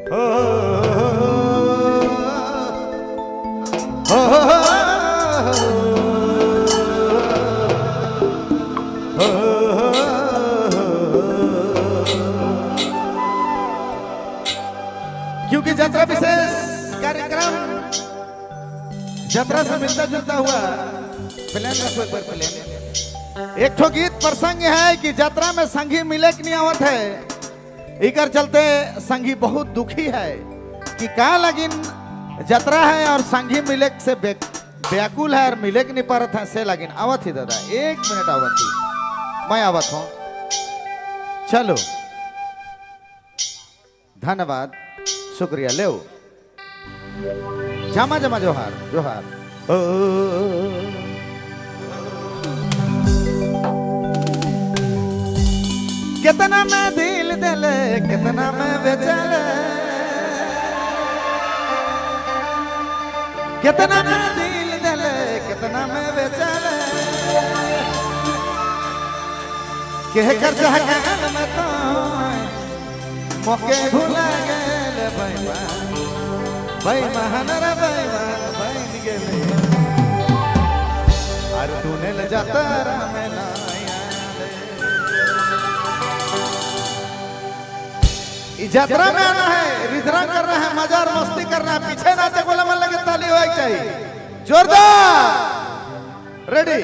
क्योंकि यात्रा विशेष कार्यक्रम यात्रा से मिलता जुलता हुआ एक ठो गीत प्रसंग है कि यात्रा में संगी मिले कि नहीं आवत है। इकर चलते संगी बहुत दुखी है कि का लगिन यात्रा है और संगी मिले से व्याकुल है और मिले कि नहीं पारत है से लगिन आवत ही दादा 1 मिनट आवत ही मैं आवत हूँ। चलो धन्यवाद शुक्रिया ले जमा जमा जोहार जोहार। कितना मैं दिल दले कितना मैं बेचले कितना मैं दिल दले कितना मैं बेचले कह कर जहां में तो मौके भुला गए भाई महान रे भाई बन गए और तूने ले जाता में ना यात्रा में आना है रिधरा कर रहा है मजा और मस्ती करना है पीछे नाचे बोला मन लगे ताली होनी चाहिए जोरदार रेडी।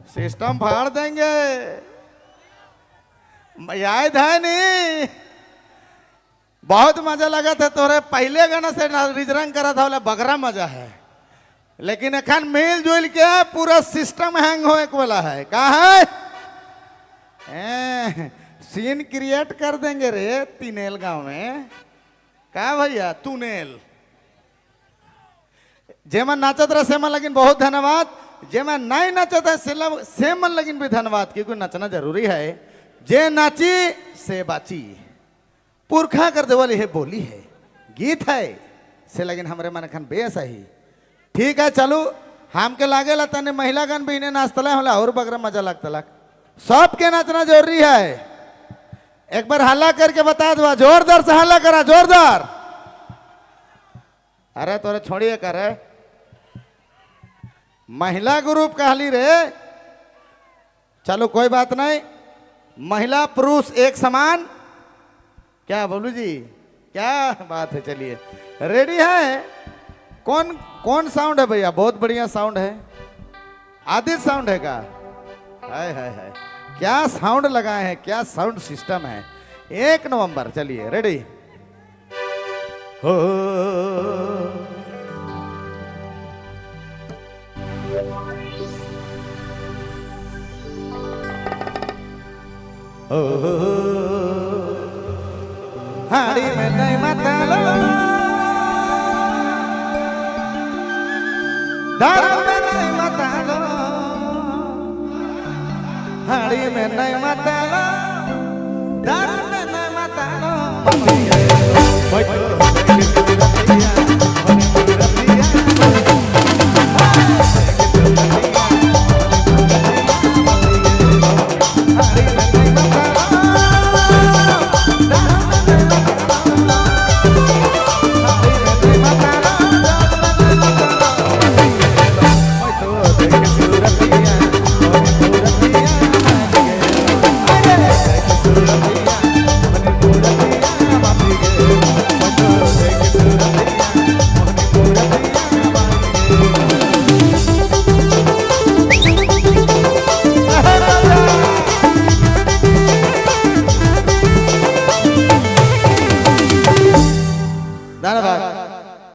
सिस्टम फाड़ देंगे, याद है नहीं? बहुत मजा लगा था तोरे पहले गाना से रिजरंग करा था वाला बगरा मजा है, लेकिन अखन मिल जुल के पूरा सिस्टम हैंग हो एक वाला है। कहा है सीन क्रिएट कर देंगे रे तीनेल गांव में। कहा भैया तूनेल जेमन नाचत रहा सेमन लगिन बहुत धन्यवाद, जेमन नहीं नाचत है सेमन लगिन भी धन्यवाद, क्योंकि नचना जरूरी है। जे नाची से बाची, पुरखा कर देवल है बोली है, गीत है से लगिन हमरे मन खन बेस ही। ठीक है चलो हमके लागे ला तने महिला गण भी इन्हें नाचतला होला और बगरा मजा लगतला। सबके नाचना जरूरी है। एक बार हल्ला करके बता दो, जोरदार से हल्ला करा, जोरदार। अरे तोरे छोड़िए करे महिला ग्रुप कहली रे, चलो कोई बात नहीं, महिला पुरुष एक समान। क्या बोलू जी, क्या बात है। चलिए रेडी है। कौन कौन साउंड है भैया? बहुत बढ़िया साउंड है, आदित्य साउंड है का? हाय हाय हाय, क्या साउंड लगाए हैं, क्या साउंड सिस्टम है, 1 नवंबर। चलिए रेडी हो। हाड़ी में नहीं मतलो, दारू में नहीं मतलो, हाड़ी में नहीं मतलो, दारू में नहीं मतलो।